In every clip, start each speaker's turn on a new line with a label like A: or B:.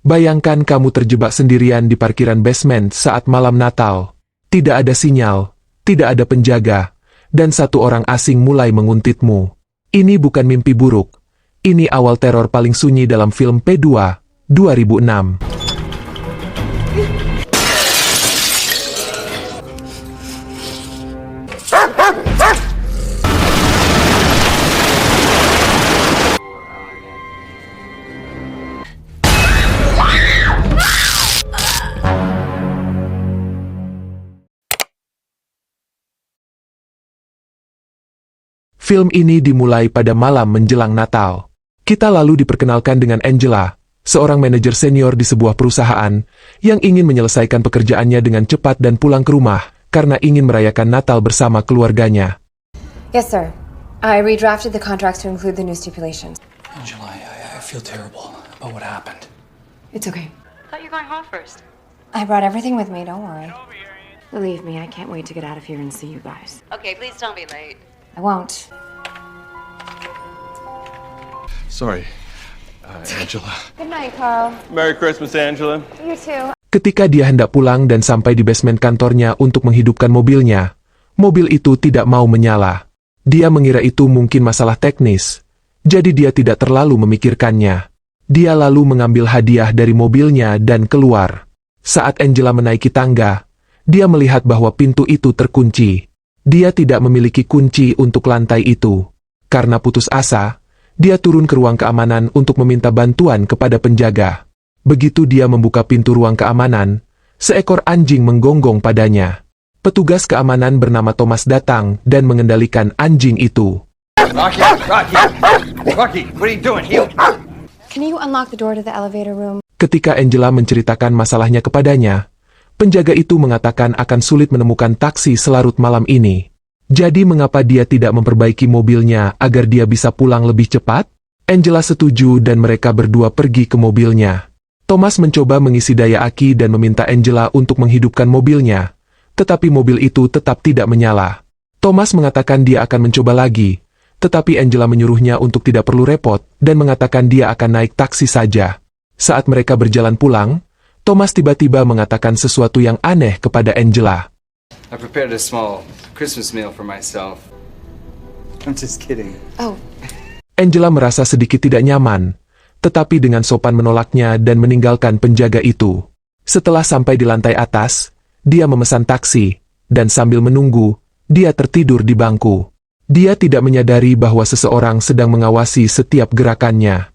A: Bayangkan kamu terjebak sendirian di parkiran basement saat malam Natal. Tidak ada sinyal, tidak ada penjaga, dan satu orang asing mulai menguntitmu. Ini bukan mimpi buruk. Ini awal teror paling sunyi dalam film P2, 2006. Film ini dimulai pada malam menjelang Natal. Kita lalu diperkenalkan dengan Angela, seorang manajer senior di sebuah perusahaan yang ingin menyelesaikan pekerjaannya dengan cepat dan pulang ke rumah karena ingin merayakan Natal bersama keluarganya.
B: Yes, sir. I redrafted the contracts to include the new stipulations.
C: Angela, I feel terrible about what happened.
B: It's okay.
D: I thought you were going home first.
B: I brought everything with me, don't worry. Believe me, I can't wait to get out of here and see you guys.
D: Okay, please don't be late.
B: I won't.
C: Sorry, Angela.
B: Good night, Carl.
E: Merry Christmas, Angela.
B: You too.
A: Ketika dia hendak pulang dan sampai di basement kantornya untuk menghidupkan mobilnya, mobil itu tidak mau menyala. Dia mengira itu mungkin masalah teknis, jadi dia tidak terlalu memikirkannya. Dia lalu mengambil hadiah dari mobilnya dan keluar. Saat Angela menaiki tangga, dia melihat bahwa pintu itu terkunci. Dia tidak memiliki kunci untuk lantai itu. Karena putus asa, dia turun ke ruang keamanan untuk meminta bantuan kepada penjaga. Begitu dia membuka pintu ruang keamanan, seekor anjing menggonggong padanya. Petugas keamanan bernama Thomas datang dan mengendalikan anjing itu.
F: Rocky, what are you doing here?
B: Can you unlock the door to the elevator room?
A: Ketika Angela menceritakan masalahnya kepadanya, penjaga itu mengatakan akan sulit menemukan taksi selarut malam ini. Jadi mengapa dia tidak memperbaiki mobilnya agar dia bisa pulang lebih cepat? Angela setuju dan mereka berdua pergi ke mobilnya. Thomas mencoba mengisi daya aki dan meminta Angela untuk menghidupkan mobilnya, tetapi mobil itu tetap tidak menyala. Thomas mengatakan dia akan mencoba lagi, tetapi Angela menyuruhnya untuk tidak perlu repot dan mengatakan dia akan naik taksi saja. Saat mereka berjalan pulang, Thomas tiba-tiba mengatakan sesuatu yang aneh kepada Angela.
F: I prepared a small Christmas meal for myself. I'm just kidding.
B: Oh,
A: Angela merasa sedikit tidak nyaman, tetapi dengan sopan menolaknya dan meninggalkan penjaga itu. Setelah sampai di lantai atas, dia memesan taksi, dan sambil menunggu, dia tertidur di bangku. Dia tidak menyadari bahwa seseorang sedang mengawasi setiap gerakannya.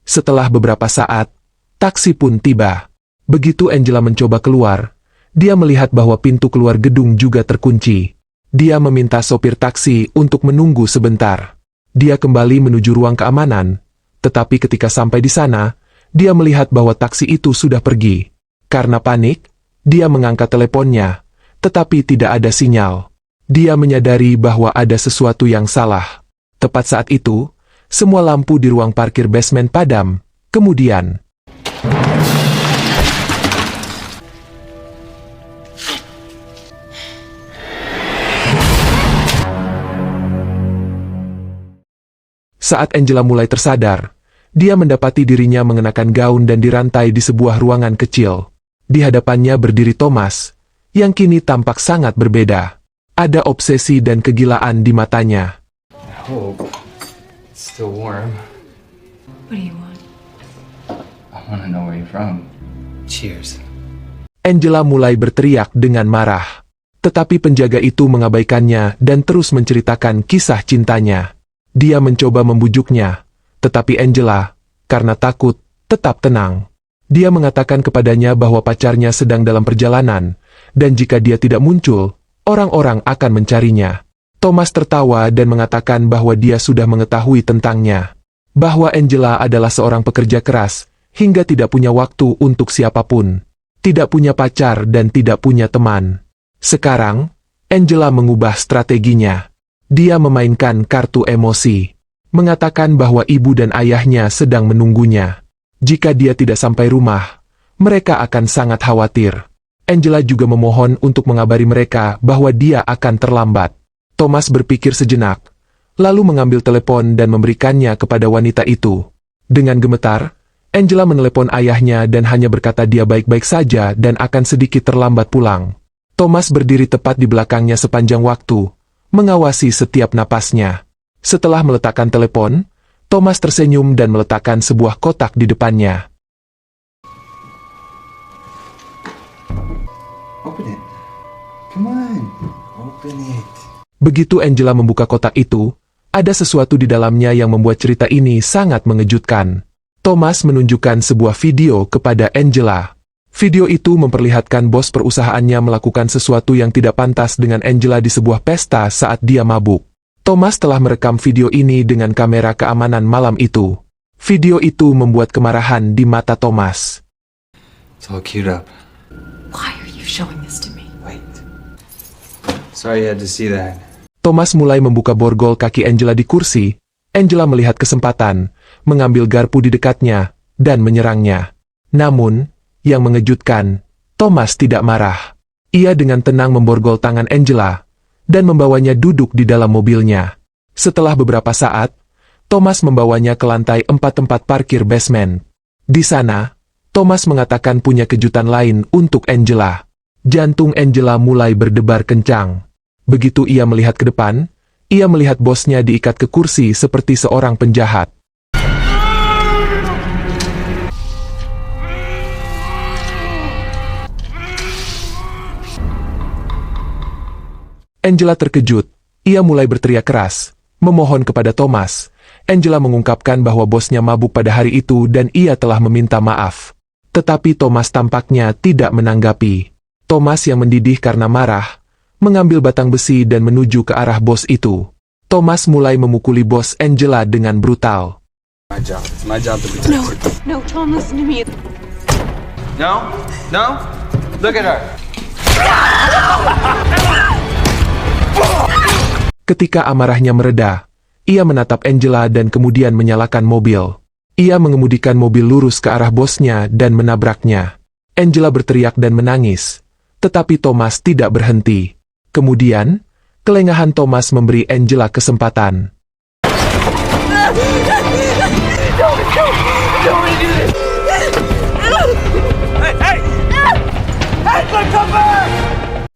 A: Setelah beberapa saat, taksi pun tiba. Begitu Angela mencoba keluar, dia melihat bahwa pintu keluar gedung juga terkunci. Dia meminta sopir taksi untuk menunggu sebentar. Dia kembali menuju ruang keamanan, tetapi ketika sampai di sana, dia melihat bahwa taksi itu sudah pergi. Karena panik, dia mengangkat teleponnya, tetapi tidak ada sinyal. Dia menyadari bahwa ada sesuatu yang salah. Tepat saat itu, semua lampu di ruang parkir basement padam. Kemudian, saat Angela mulai tersadar, dia mendapati dirinya mengenakan gaun dan dirantai di sebuah ruangan kecil. Di hadapannya berdiri Thomas, yang kini tampak sangat berbeda. Ada obsesi dan kegilaan di matanya.
F: I hope it's still warm.
B: what do you want?
F: I want to know where you're from. Cheers.
A: Angela mulai berteriak dengan marah. Tetapi penjaga itu mengabaikannya dan terus menceritakan kisah cintanya. Dia mencoba membujuknya, tetapi Angela, karena takut, tetap tenang. Dia mengatakan kepadanya bahwa pacarnya sedang dalam perjalanan, dan jika dia tidak muncul, orang-orang akan mencarinya. Thomas tertawa dan mengatakan bahwa dia sudah mengetahui tentangnya. Bahwa Angela adalah seorang pekerja keras, hingga tidak punya waktu untuk siapapun. Tidak punya pacar dan tidak punya teman. Sekarang, Angela mengubah strateginya. Dia memainkan kartu emosi. Mengatakan bahwa ibu dan ayahnya sedang menunggunya. Jika dia tidak sampai rumah, mereka akan sangat khawatir. Angela juga memohon untuk mengabari mereka bahwa dia akan terlambat. Thomas berpikir sejenak, lalu mengambil telepon dan memberikannya kepada wanita itu. Dengan gemetar, Angela menelepon ayahnya dan hanya berkata dia baik-baik saja dan akan sedikit terlambat pulang. Thomas berdiri tepat di belakangnya sepanjang waktu, mengawasi setiap napasnya. Setelah meletakkan telepon, Thomas tersenyum dan meletakkan sebuah kotak di depannya.
F: Open it. Come on. Open it.
A: Begitu Angela membuka kotak itu, ada sesuatu di dalamnya yang membuat cerita ini sangat mengejutkan. Thomas menunjukkan sebuah video kepada Angela. Video itu memperlihatkan bos perusahaannya melakukan sesuatu yang tidak pantas dengan Angela di sebuah pesta saat dia mabuk. Thomas telah merekam video ini dengan kamera keamanan malam itu. Video itu membuat kemarahan di mata Thomas.
F: It's all queued up.
B: Why are you showing this to me?
F: Wait. Sorry you had to see that.
A: Thomas mulai membuka borgol kaki Angela di kursi. Angela melihat kesempatan, mengambil garpu di dekatnya, dan menyerangnya. Namun, yang mengejutkan, Thomas tidak marah. Ia dengan tenang memborgol tangan Angela, dan membawanya duduk di dalam mobilnya. Setelah beberapa saat, Thomas membawanya ke lantai 4 tempat parkir basement. Di sana, Thomas mengatakan punya kejutan lain untuk Angela. Jantung Angela mulai berdebar kencang. Begitu ia melihat ke depan, ia melihat bosnya diikat ke kursi seperti seorang penjahat. Angela terkejut. Ia mulai berteriak keras, memohon kepada Thomas. Angela mengungkapkan bahwa bosnya mabuk pada hari itu dan ia telah meminta maaf. Tetapi Thomas tampaknya tidak menanggapi. Thomas yang mendidih karena marah, mengambil batang besi dan menuju ke arah bos itu. Thomas mulai memukuli bos Angela dengan brutal.
F: My job. It's my job to protect her.
D: No, Tom, listen to me.
F: No? No? Look at her.
A: Ketika amarahnya mereda, ia menatap Angela dan kemudian menyalakan mobil. Ia mengemudikan mobil lurus ke arah bosnya dan menabraknya. Angela berteriak dan menangis, tetapi Thomas tidak berhenti. Kemudian, kelengahan Thomas memberi Angela kesempatan.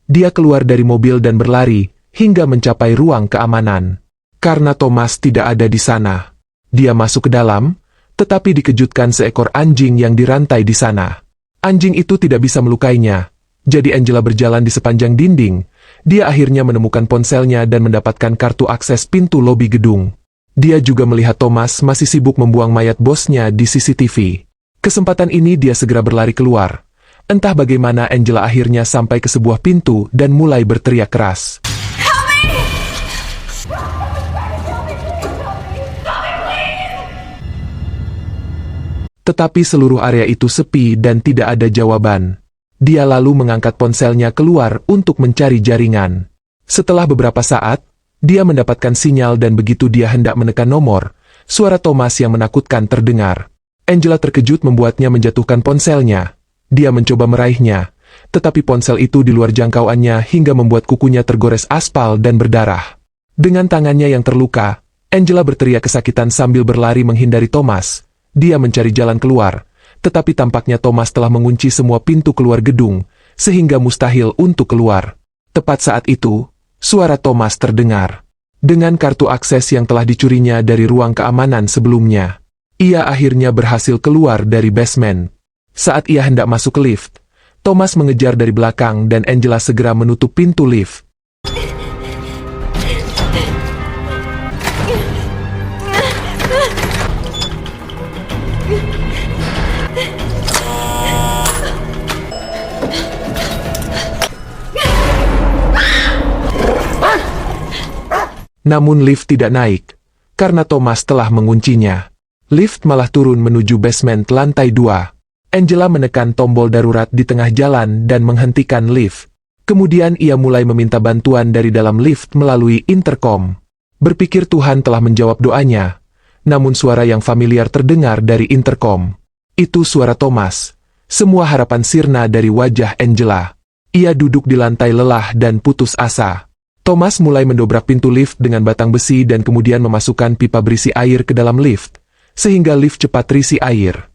A: Dia keluar dari mobil dan berlari hingga mencapai ruang keamanan. Karena Thomas tidak ada di sana, dia masuk ke dalam, tetapi dikejutkan seekor anjing yang dirantai di sana. Anjing itu tidak bisa melukainya. Jadi Angela berjalan di sepanjang dinding. Dia akhirnya menemukan ponselnya dan mendapatkan kartu akses pintu lobi gedung. Dia juga melihat Thomas masih sibuk membuang mayat bosnya di CCTV. Kesempatan ini dia segera berlari keluar. Entah bagaimana Angela akhirnya sampai ke sebuah pintu dan mulai berteriak keras. Tetapi seluruh area itu sepi dan tidak ada jawaban. Dia lalu mengangkat ponselnya keluar untuk mencari jaringan. Setelah beberapa saat, dia mendapatkan sinyal dan begitu dia hendak menekan nomor, suara Thomas yang menakutkan terdengar. Angela terkejut membuatnya menjatuhkan ponselnya. Dia mencoba meraihnya, tetapi ponsel itu di luar jangkauannya hingga membuat kukunya tergores aspal dan berdarah. Dengan tangannya yang terluka, Angela berteriak kesakitan sambil berlari menghindari Thomas. Dia mencari jalan keluar, tetapi tampaknya Thomas telah mengunci semua pintu keluar gedung, sehingga mustahil untuk keluar. Tepat saat itu, suara Thomas terdengar. Dengan kartu akses yang telah dicurinya dari ruang keamanan sebelumnya, ia akhirnya berhasil keluar dari basement. Saat ia hendak masuk ke lift, Thomas mengejar dari belakang dan Angela segera menutup pintu lift. Namun lift tidak naik, karena Thomas telah menguncinya. Lift malah turun menuju basement lantai 2. Angela menekan tombol darurat di tengah jalan dan menghentikan lift. Kemudian ia mulai meminta bantuan dari dalam lift melalui intercom. Berpikir Tuhan telah menjawab doanya, namun suara yang familiar terdengar dari intercom. Itu suara Thomas. Semua harapan sirna dari wajah Angela. Ia duduk di lantai lelah dan putus asa. Thomas mulai mendobrak pintu lift dengan batang besi dan kemudian memasukkan pipa berisi air ke dalam lift, sehingga lift cepat terisi air.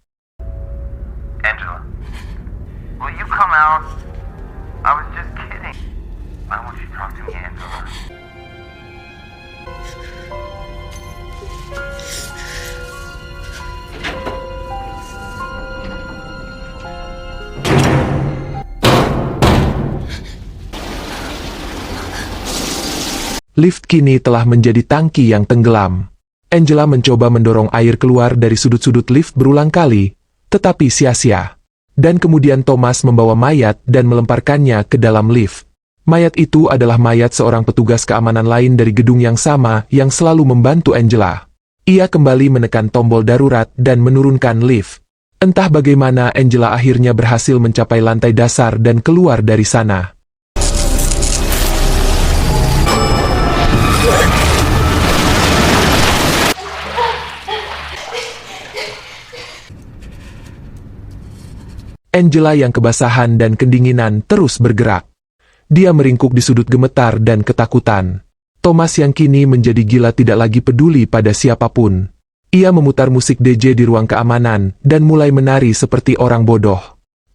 A: Lift kini telah menjadi tangki yang tenggelam. Angela mencoba mendorong air keluar dari sudut-sudut lift berulang kali, tetapi sia-sia. Dan kemudian Thomas membawa mayat dan melemparkannya ke dalam lift. Mayat itu adalah mayat seorang petugas keamanan lain dari gedung yang sama yang selalu membantu Angela. Ia kembali menekan tombol darurat dan menurunkan lift. Entah bagaimana Angela akhirnya berhasil mencapai lantai dasar dan keluar dari sana. Angela yang kebasahan dan kedinginan terus bergerak. Dia meringkuk di sudut gemetar dan ketakutan. Thomas yang kini menjadi gila tidak lagi peduli pada siapapun. Ia memutar musik DJ di ruang keamanan dan mulai menari seperti orang bodoh.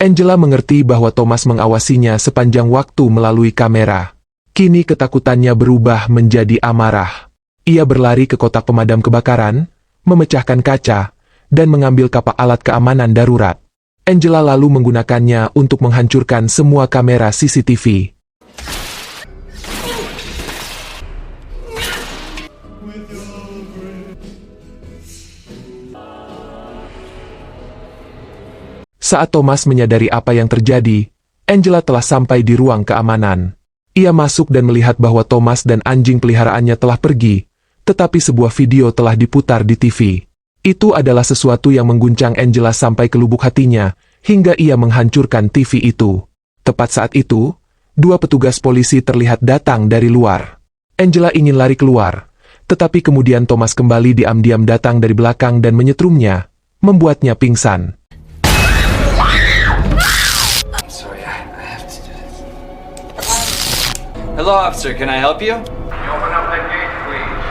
A: Angela mengerti bahwa Thomas mengawasinya sepanjang waktu melalui kamera. Kini ketakutannya berubah menjadi amarah. Ia berlari ke kotak pemadam kebakaran, memecahkan kaca, dan mengambil kapak alat keamanan darurat. Angela lalu menggunakannya untuk menghancurkan semua kamera CCTV. Saat Thomas menyadari apa yang terjadi, Angela telah sampai di ruang keamanan. Ia masuk dan melihat bahwa Thomas dan anjing peliharaannya telah pergi, tetapi sebuah video telah diputar di TV. Itu adalah sesuatu yang mengguncang Angela sampai ke lubuk hatinya, hingga ia menghancurkan TV itu. Tepat saat itu, dua petugas polisi terlihat datang dari luar. Angela ingin lari keluar, tetapi kemudian Thomas kembali diam-diam datang dari belakang dan menyetrumnya, membuatnya pingsan.
F: I'm sorry, I have to do this. Hello, officer, can I help you?
E: Open up the gate, please.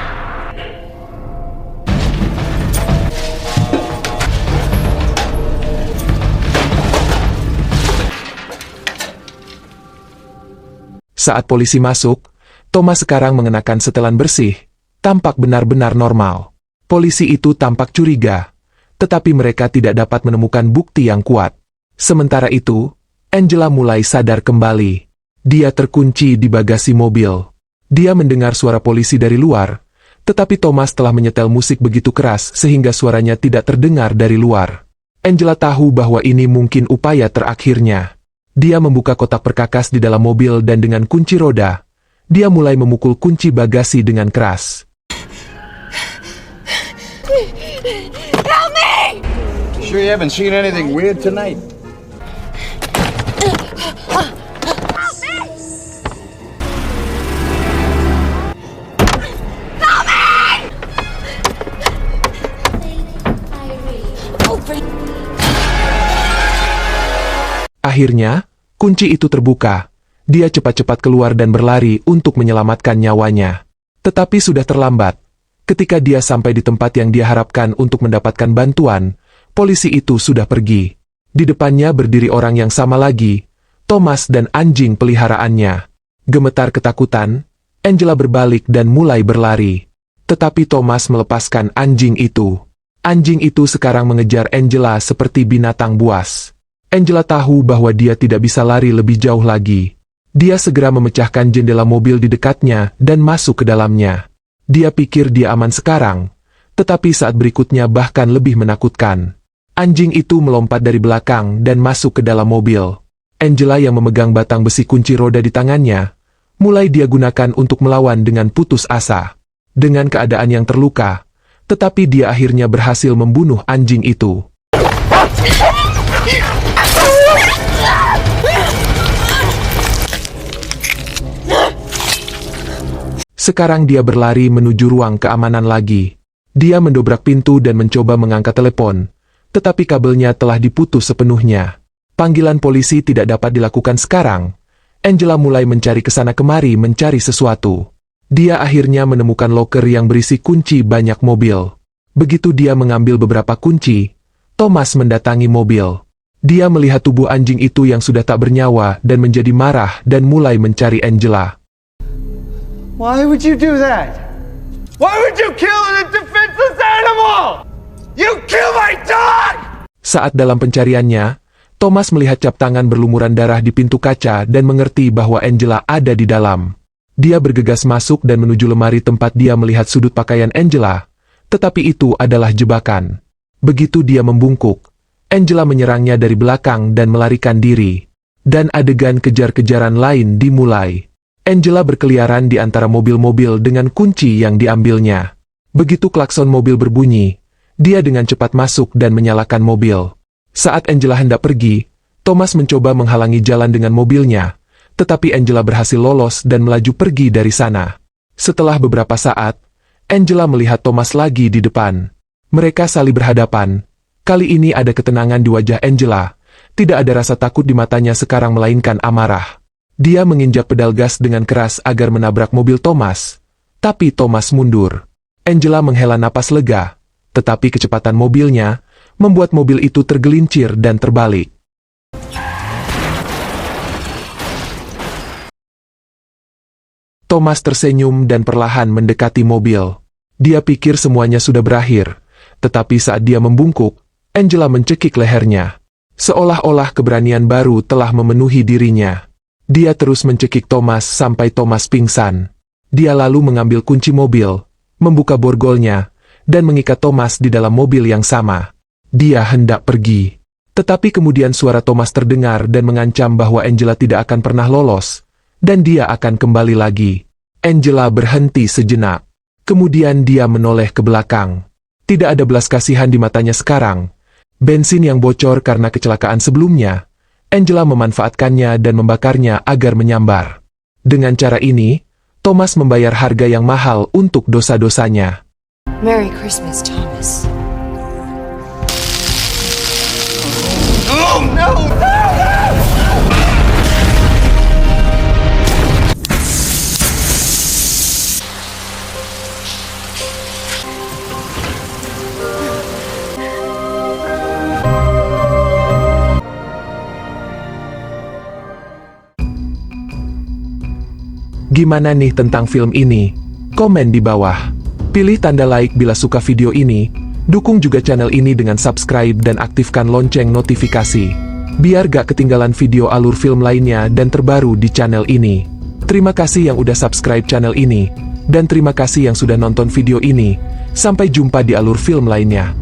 A: Saat polisi masuk, Thomas sekarang mengenakan setelan bersih, tampak benar-benar normal. Polisi itu tampak curiga, tetapi mereka tidak dapat menemukan bukti yang kuat. Sementara itu, Angela mulai sadar kembali. Dia terkunci di bagasi mobil. Dia mendengar suara polisi dari luar, tetapi Thomas telah menyetel musik begitu keras sehingga suaranya tidak terdengar dari luar. Angela tahu bahwa ini mungkin upaya terakhirnya. Dia membuka kotak perkakas di dalam mobil dan dengan kunci roda, dia mulai memukul kunci bagasi dengan keras.
E: Help me!
G: Sure you haven't seen anything weird tonight?
A: Akhirnya, kunci itu terbuka. Dia cepat-cepat keluar dan berlari untuk menyelamatkan nyawanya. Tetapi sudah terlambat. Ketika dia sampai di tempat yang dia harapkan untuk mendapatkan bantuan, polisi itu sudah pergi. Di depannya berdiri orang yang sama lagi, Thomas dan anjing peliharaannya. Gemetar ketakutan, Angela berbalik dan mulai berlari. Tetapi Thomas melepaskan anjing itu. Anjing itu sekarang mengejar Angela seperti binatang buas. Angela tahu bahwa dia tidak bisa lari lebih jauh lagi. Dia segera memecahkan jendela mobil di dekatnya dan masuk ke dalamnya. Dia pikir dia aman sekarang, tetapi saat berikutnya bahkan lebih menakutkan. Anjing itu melompat dari belakang dan masuk ke dalam mobil. Angela yang memegang batang besi kunci roda di tangannya, mulai dia gunakan untuk melawan dengan putus asa. Dengan keadaan yang terluka, tetapi dia akhirnya berhasil membunuh anjing itu. Sekarang dia berlari menuju ruang keamanan lagi. Dia mendobrak pintu dan mencoba mengangkat telepon, tetapi kabelnya telah diputus sepenuhnya. Panggilan polisi tidak dapat dilakukan sekarang. Angela mulai mencari kesana kemari mencari sesuatu. Dia akhirnya menemukan loker yang berisi kunci banyak mobil. Begitu dia mengambil beberapa kunci, Thomas mendatangi mobil. Dia melihat tubuh anjing itu yang sudah tak bernyawa dan menjadi marah dan mulai mencari Angela.
G: Why would you do that? Why would you kill a defenseless animal? You kill my dog!
A: Saat dalam pencariannya, Thomas melihat cap tangan berlumuran darah di pintu kaca dan mengerti bahwa Angela ada di dalam. Dia bergegas masuk dan menuju lemari tempat dia melihat sudut pakaian Angela, tetapi itu adalah jebakan. Begitu dia membungkuk, Angela menyerangnya dari belakang dan melarikan diri. Dan adegan kejar-kejaran lain dimulai. Angela berkeliaran di antara mobil-mobil dengan kunci yang diambilnya. Begitu klakson mobil berbunyi, dia dengan cepat masuk dan menyalakan mobil. Saat Angela hendak pergi, Thomas mencoba menghalangi jalan dengan mobilnya, tetapi Angela berhasil lolos dan melaju pergi dari sana. Setelah beberapa saat, Angela melihat Thomas lagi di depan. Mereka saling berhadapan. Kali ini ada ketenangan di wajah Angela. Tidak ada rasa takut di matanya sekarang melainkan amarah. Dia menginjak pedal gas dengan keras agar menabrak mobil Thomas. Tapi Thomas mundur. Angela menghela napas lega, tetapi kecepatan mobilnya membuat mobil itu tergelincir dan terbalik. Thomas tersenyum dan perlahan mendekati mobil. Dia pikir semuanya sudah berakhir, tetapi saat dia membungkuk, Angela mencekik lehernya. Seolah-olah keberanian baru telah memenuhi dirinya. Dia terus mencekik Thomas sampai Thomas pingsan. Dia lalu mengambil kunci mobil, membuka borgolnya, dan mengikat Thomas di dalam mobil yang sama. Dia hendak pergi. Tetapi kemudian suara Thomas terdengar dan mengancam bahwa Angela tidak akan pernah lolos, dan dia akan kembali lagi. Angela berhenti sejenak. Kemudian dia menoleh ke belakang. Tidak ada belas kasihan di matanya sekarang. Bensin yang bocor karena kecelakaan sebelumnya, Angela memanfaatkannya dan membakarnya agar menyambar. Dengan cara ini, Thomas membayar harga yang mahal untuk dosa-dosanya.
B: Merry Christmas, Thomas.
A: Gimana nih tentang film ini? Komen di bawah. Pilih tanda like bila suka video ini. Dukung juga channel ini dengan subscribe dan aktifkan lonceng notifikasi. Biar gak ketinggalan video alur film lainnya dan terbaru di channel ini. Terima kasih yang udah subscribe channel ini. Dan terima kasih yang sudah nonton video ini. Sampai jumpa di alur film lainnya.